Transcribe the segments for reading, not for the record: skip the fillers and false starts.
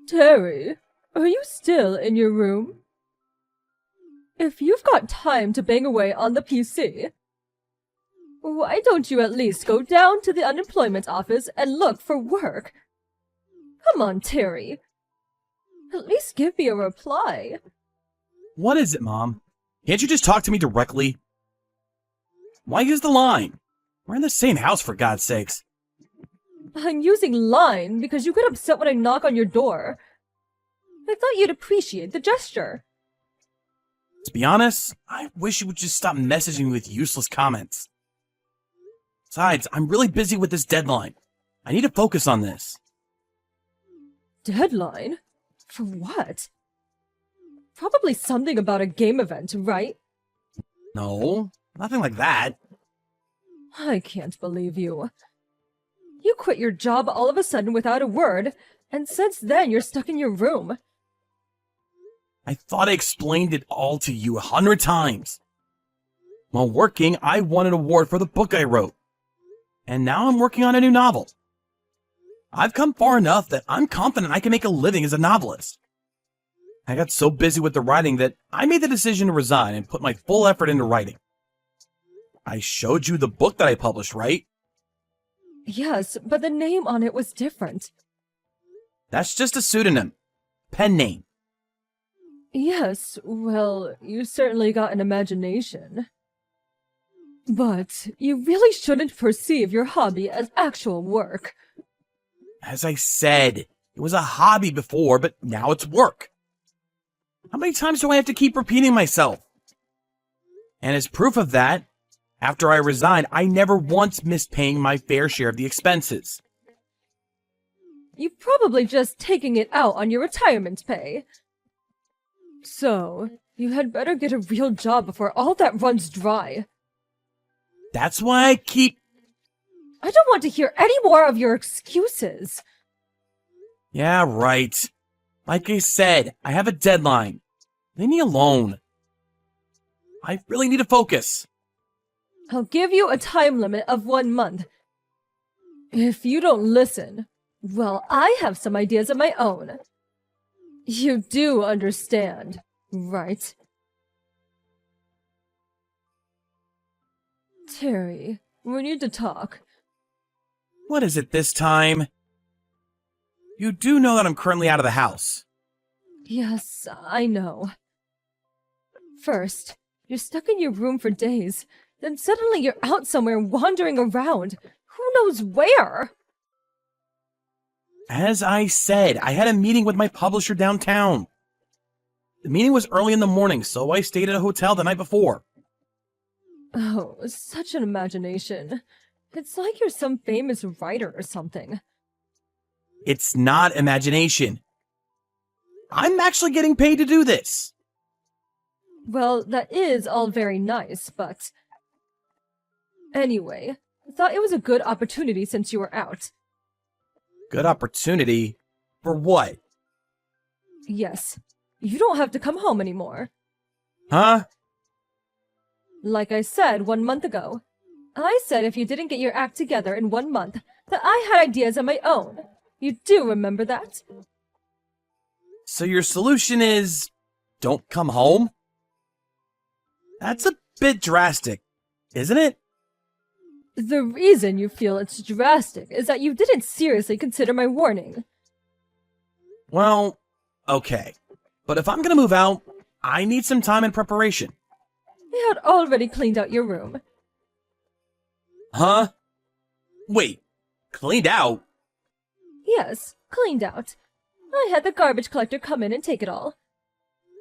Terry, are you still in your room? If you've got time to bang away on the PC, why don't you at least go down to the unemployment office and look for work? Come on, Terry. At least give me a reply. What is it, Mom? Can't you just talk to me directly? Why use the line? We're in the same house, for God's sakes. I'm using line because you get upset when I knock on your door. I thought you'd appreciate the gesture. To be honest, I wish you would just stop messaging me with useless comments. Besides, I'm really busy with this deadline. I need to focus on this. Deadline? For what? Probably something about a game event, right? No, nothing like that. I can't believe you. You quit your job all of a sudden without a word, and since then you're stuck in your room. I thought I explained it all to you 100 times. While working, I won an award for the book I wrote. And now I'm working on a new novel. I've come far enough that I'm confident I can make a living as a novelist. I got so busy with the writing that I made the decision to resign and put my full effort into writing. I showed you the book that I published, right? Yes, but the name on it was different. That's just a pseudonym. Pen name. Yes, well, you certainly got an imagination. But you really shouldn't perceive your hobby as actual work. As I said, it was a hobby before, but now it's work. How many times do I have to keep repeating myself? And as proof of that, after I resigned, I never once missed paying my fair share of the expenses. You're probably just taking it out on your retirement pay. So, you had better get a real job before all that runs dry. That's why I keep... I don't want to hear any more of your excuses. Yeah, right. Like I said, I have a deadline. Leave me alone. I really need to focus. I'll give you a time limit of 1 month. If you don't listen, well, I have some ideas of my own. You do understand, right? Terry, we need to talk. What is it this time? You do know that I'm currently out of the house. Yes, I know. First, you're stuck in your room for days. Then suddenly you're out somewhere wandering around. Who knows where? As I said, I had a meeting with my publisher downtown. The meeting was early in the morning, so I stayed at a hotel the night before. Oh, such an imagination. It's like you're some famous writer or something. It's not imagination. I'm actually getting paid to do this. Well, that is all very nice, but... Anyway, I thought it was a good opportunity since you were out. Good opportunity? For what? Yes, you don't have to come home anymore. Huh? Like I said 1 month ago. I said if you didn't get your act together in 1 month, that I had ideas of my own. You do remember that? So your solution is... don't come home? That's a bit drastic, isn't it? The reason you feel it's drastic is that you didn't seriously consider my warning. Well, okay. But if I'm gonna move out, I need some time in preparation. I had already cleaned out your room. Huh? Wait, cleaned out? Yes, cleaned out. I had the garbage collector come in and take it all.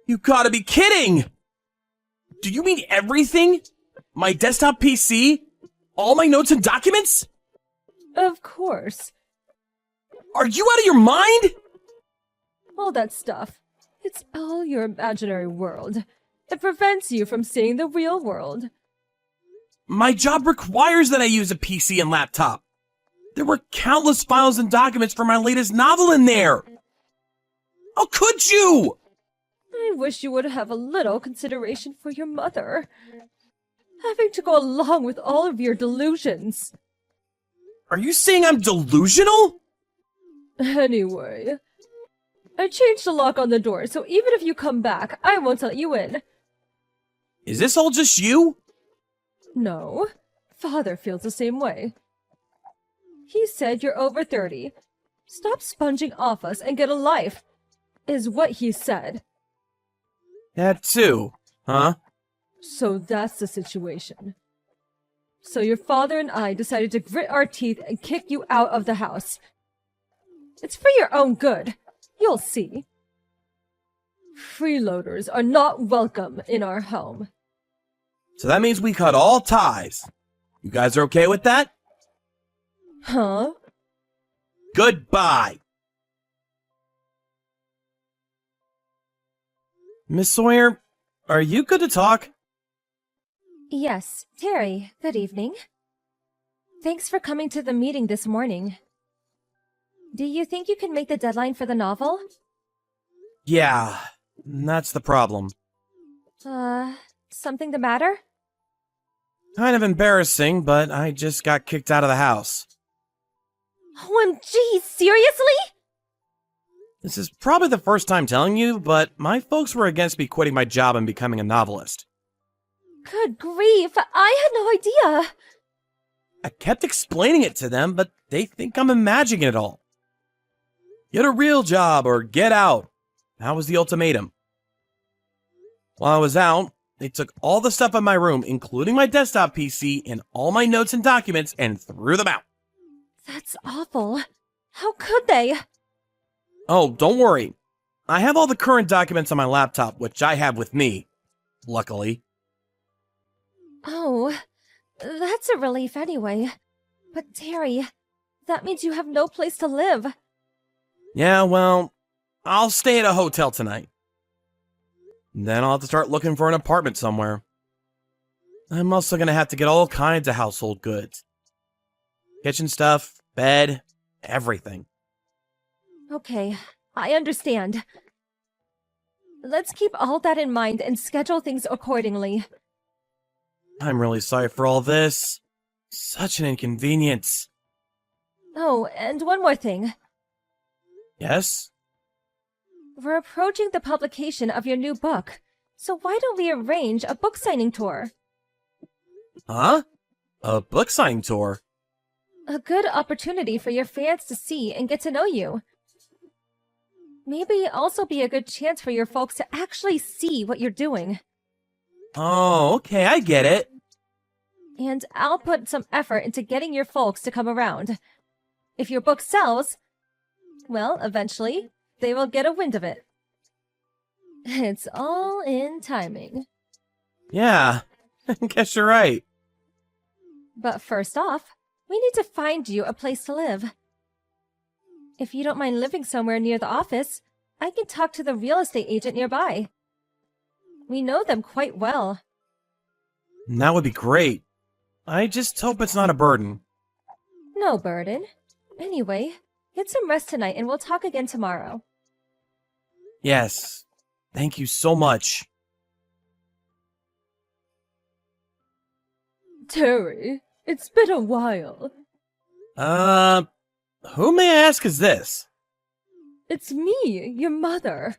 You gotta be kidding! Do you mean everything? My desktop PC? All my notes and documents? Of course. Are you out of your mind? All that stuff. It's all your imaginary world. It prevents you from seeing the real world. My job requires that I use a PC and laptop. There were countless files and documents for my latest novel in there. How could you? I wish you would have a little consideration for your mother. Having to go along with all of your delusions. Are you saying I'm delusional? Anyway, I changed the lock on the door, so even if you come back, I won't let you in. Is this all just you? No, Father feels the same way. He said you're over 30. Stop sponging off us and get a life, is what he said. That too, huh? So that's the situation. So your father and I decided to grit our teeth and kick you out of the house. It's for your own good. You'll see. Freeloaders are not welcome in our home. So that means we cut all ties. You guys are okay with that? Huh? Goodbye. Miss Sawyer, are you good to talk? Yes, Terry, good evening. Thanks for coming to the meeting this morning. Do you think you can make the deadline for the novel? Yeah, that's the problem. Something the matter? Kind of embarrassing, but I just got kicked out of the house. OMG, seriously? This is probably the first time telling you, but my folks were against me quitting my job and becoming a novelist. Good grief, I had no idea. I kept explaining it to them, but they think I'm imagining it all. Get a real job or get out. That was the ultimatum. While I was out, they took all the stuff in my room, including my desktop PC and all my notes and documents, and threw them out. That's awful. How could they? Oh, don't worry. I have all the current documents on my laptop, which I have with me. Luckily. Oh, that's a relief anyway. But Terry, that means you have no place to live. Yeah, well, I'll stay at a hotel tonight. Then I'll have to start looking for an apartment somewhere. I'm also gonna have to get all kinds of household goods. Kitchen stuff, bed, everything. Okay, I understand. Let's keep all that in mind and schedule things accordingly. I'm really sorry for all this. Such an inconvenience. Oh, and one more thing. Yes? We're approaching the publication of your new book, so why don't we arrange a book signing tour? Huh? A book signing tour? A good opportunity for your fans to see and get to know you. Maybe also be a good chance for your folks to actually see what you're doing. Oh, okay, I get it. And I'll put some effort into getting your folks to come around. If your book sells, well, eventually, they will get a wind of it. It's all in timing. Yeah, I guess you're right. But first off, we need to find you a place to live. If you don't mind living somewhere near the office, I can talk to the real estate agent nearby. We know them quite well. That would be great. I just hope it's not a burden. No burden. Anyway, get some rest tonight and we'll talk again tomorrow. Yes, thank you so much. Terry, it's been a while. Who may I ask is this? It's me, your mother.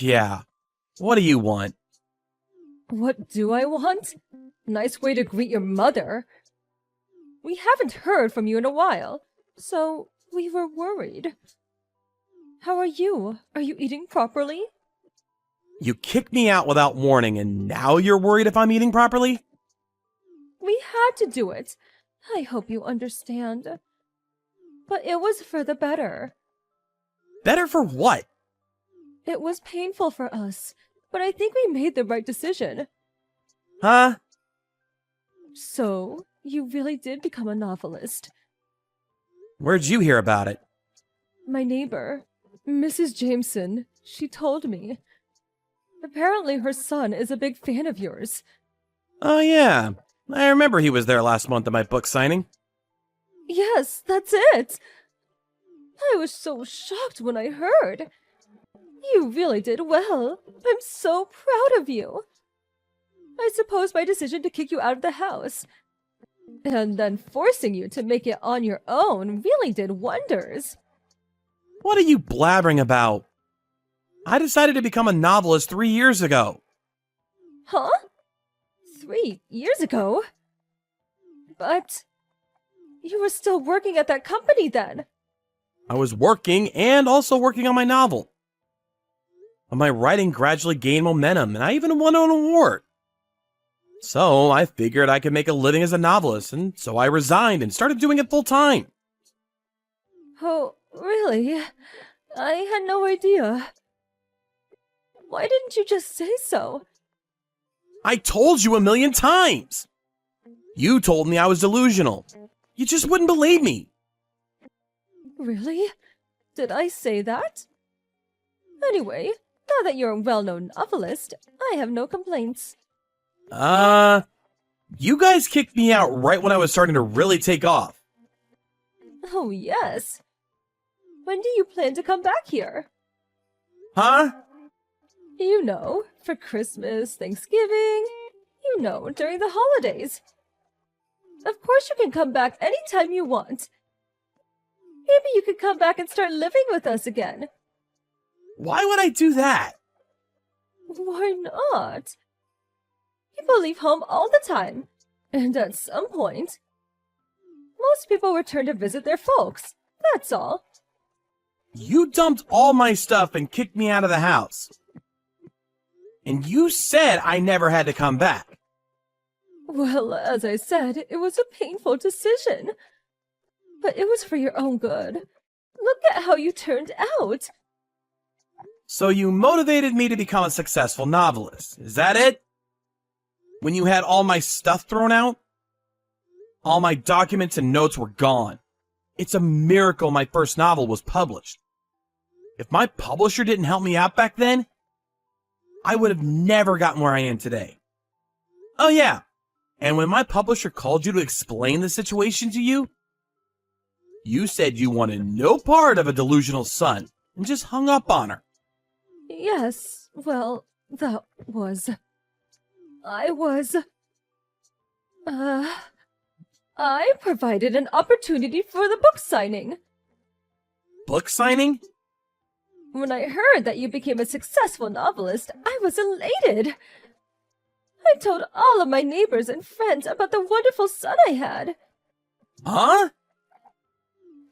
Yeah, what do you want? What do I want? Nice way to greet your mother. We haven't heard from you in a while, so we were worried. How are you? Are you eating properly? You kicked me out without warning, and now you're worried if I'm eating properly? We had to do it. I hope you understand. But it was for the better. Better for what? It was painful for us, but I think we made the right decision. Huh? So, you really did become a novelist. Where'd you hear about it? My neighbor, Mrs. Jameson, she told me. Apparently her son is a big fan of yours. Oh yeah, I remember he was there last month at my book signing. Yes, that's it! I was so shocked when I heard. You really did well. I'm so proud of you. I suppose my decision to kick you out of the house, and then forcing you to make it on your own, really did wonders. What are you blabbering about? I decided to become a novelist 3 years ago. Huh? 3 years ago? But you were still working at that company then. I was working and also working on my novel. My writing gradually gained momentum, and I even won an award. So I figured I could make a living as a novelist, and so I resigned and started doing it full time. Oh, really? I had no idea. Why didn't you just say so? I told you 1,000,000 times! You told me I was delusional. You just wouldn't believe me. Really? Did I say that? Anyway, now that you're a well-known novelist, I have no complaints. You guys kicked me out right when I was starting to really take off. Oh, yes. When do you plan to come back here? Huh? You know, for Christmas, Thanksgiving, during the holidays. Of course you can come back anytime you want. Maybe you could come back and start living with us again. Why would I do that? Why not? People leave home all the time, and at some point, most people return to visit their folks. That's all. You dumped all my stuff and kicked me out of the house. And you said I never had to come back. Well, as I said, it was a painful decision. But it was for your own good. Look at how you turned out. So you motivated me to become a successful novelist. Is that it? When you had all my stuff thrown out? All my documents and notes were gone. It's a miracle my first novel was published. If my publisher didn't help me out back then, I would have never gotten where I am today. Oh yeah, and when my publisher called you to explain the situation to you, you said you wanted no part of a delusional son and just hung up on her. Yes, well, that was... I provided an opportunity for the book signing. Book signing? When I heard that you became a successful novelist, I was elated. I told all of my neighbors and friends about the wonderful son I had. Huh?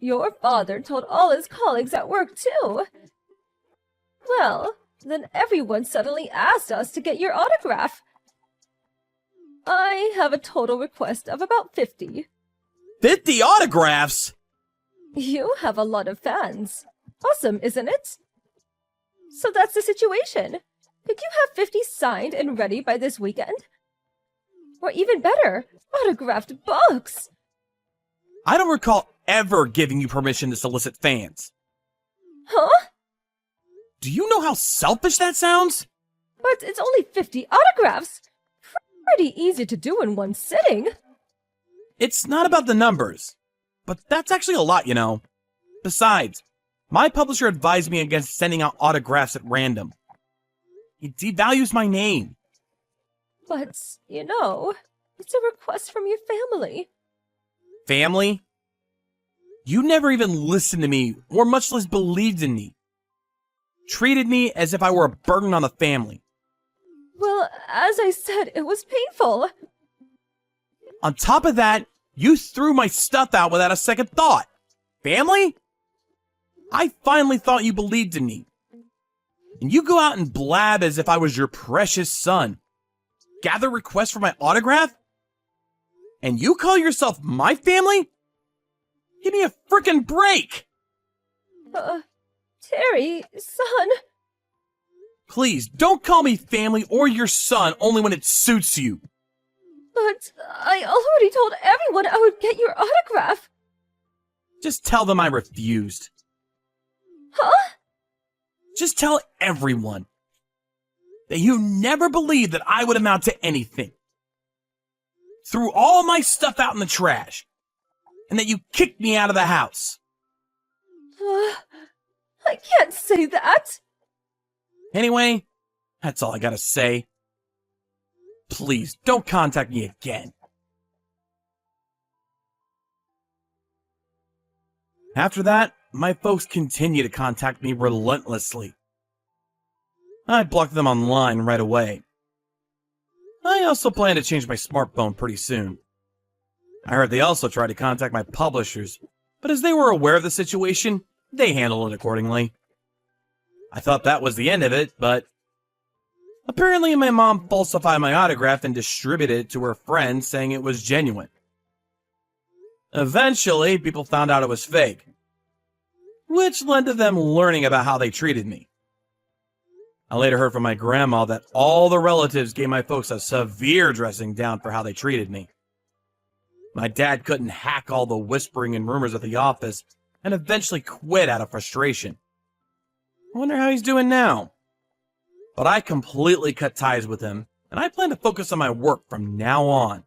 Your father told all his colleagues at work, too. Well, then everyone suddenly asked us to get your autograph. I have a total request of about 50. 50 autographs? You have a lot of fans. Awesome, isn't it? So that's the situation. Could you have 50 signed and ready by this weekend? Or even better, autographed books. I don't recall ever giving you permission to solicit fans. Huh? Do you know how selfish that sounds? But it's only 50 autographs. Pretty easy to do in one sitting. It's not about the numbers, but that's actually a lot, you know. Besides, my publisher advised me against sending out autographs at random. It devalues my name. But, it's a request from your family. Family? You never even listened to me, or much less believed in me. Treated me as if I were a burden on the family. Well, as I said, it was painful. On top of that, you threw my stuff out without a second thought. Family? I finally thought you believed in me. And you go out and blab as if I was your precious son. Gather requests for my autograph? And you call yourself my family? Give me a frickin' break! Terry, son... Please, don't call me family or your son only when it suits you. But I already told everyone I would get your autograph. Just tell them I refused. Huh? Just tell everyone that you never believed that I would amount to anything. Threw all my stuff out in the trash. And that you kicked me out of the house. I can't say that. Anyway, that's all I gotta say. Please, don't contact me again. After that, my folks continue to contact me relentlessly. I blocked them online right away. I also plan to change my smartphone pretty soon. I heard they also tried to contact my publishers, but as they were aware of the situation, they handled it accordingly. I thought that was the end of it, but apparently my mom falsified my autograph and distributed it to her friends saying it was genuine. Eventually, people found out it was fake, which led to them learning about how they treated me. I later heard from my grandma that all the relatives gave my folks a severe dressing down for how they treated me. My dad couldn't hack all the whispering and rumors at the office and eventually quit out of frustration. I wonder how he's doing now. But I completely cut ties with him, and I plan to focus on my work from now on.